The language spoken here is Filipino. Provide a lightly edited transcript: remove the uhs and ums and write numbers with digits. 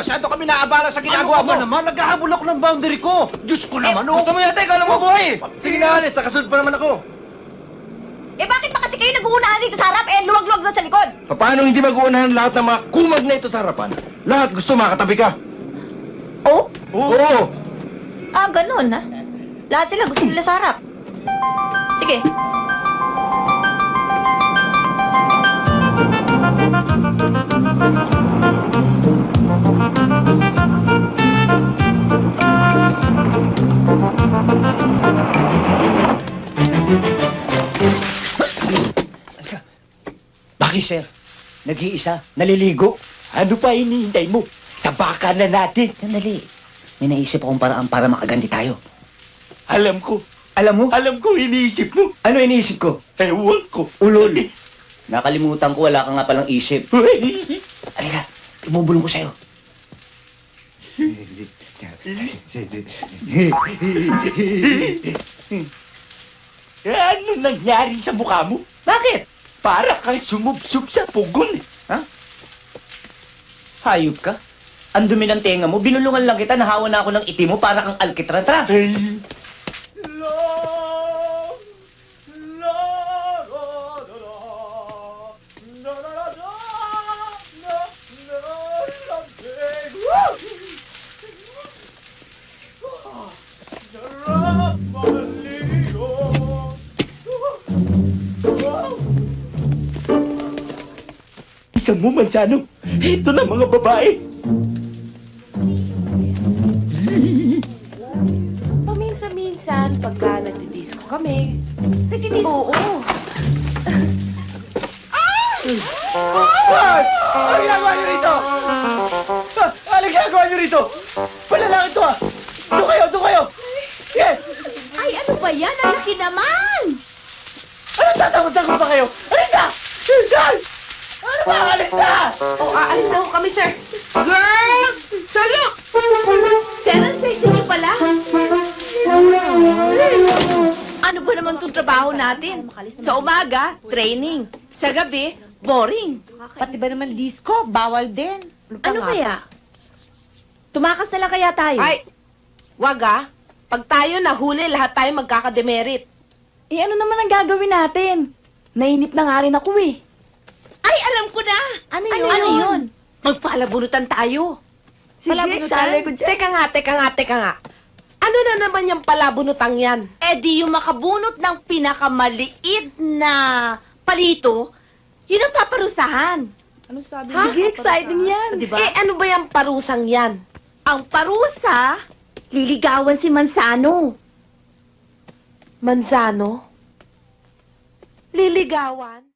Masyado kami naabala sa ginagawa mo. Ano ka ba naman? Naghahabol ako ng boundary ko. Diyos ko naman, oh. Gusto mo yata, ikaw lang mabuhay! Sige na, alis. Nakasunod pa naman ako. Eh bakit ba kasi kayo nag-uunahan dito sa harap eh luwag-luwag doon sa likod? Paano hindi mag-uunahan lahat ng mga kumag na ito sa harapan? Lahat gusto makatabi ka. Oh? Oo! Ah, ganun ha? Lahat sila gusto nila sa harap. Sige. Bakit, sir? Nag-iisa? Naliligo? Ano pa hinihintay mo? Sabakan na natin. Sandali. May naisip akong paraan para makaganti tayo. Alam ko. Alam mo? Alam ko iniisip mo. Ano iniisip ko? Ewan ko. Ulol. Nakalimutan ko, wala ka nga palang isip. Halika, ibubulong ko sa'yo. Ano nangyari sa mukha mo? Bakit? Para kang sumubsub sa pugon. Hayop ka? Ang dumi ng tenga mo, binulungan lang kita, nahawa na ako ng itim mo para kang alkitran. Tara! Ay. Isang mo, Manzano. Ito na mga babae. Paminsan-minsan, pagka nagdidisco kami. Nagdidisco? Oo. Hoy! Ano ginagawa niyo rito? Ano ginagawa niyo rito? Palalaki ito ah! Doon kayo! Doon kayo! Yeah! Ay, ano ba yan? Ang laki naman! Ano tatakot-takot pa kayo? Alis na! Dal! Ano ba? Alis na! O, aalis na ho kami, sir. Girls! Salute! Sir, ang sexy niyo pala. Ano ba naman itong trabaho natin? Sa umaga, training. Sa gabi, boring. Pati ba naman disco? Bawal din. Ano kaya? Tumakas na lang kaya tayo? Ay, wag ah. Pag tayo nahuli, lahat tayo magkakademerit. Eh, ano naman ang gagawin natin? Nainip na nga rin ako eh. Ay, alam ko na! Ano Ano yun? Magpalabunutan tayo. Sige, sali ko dyan. Teka nga. Ano na naman yung palabunutang yan? Eh di yung makabunot ng pinakamaliit na palito, yun ang paparusahan. Ano sabi? Ha? Sige, exciting yan. Diba? Eh, ano ba yung parusang yan? Ang parusa, liligawan si Manzano. Manzano? Liligawan?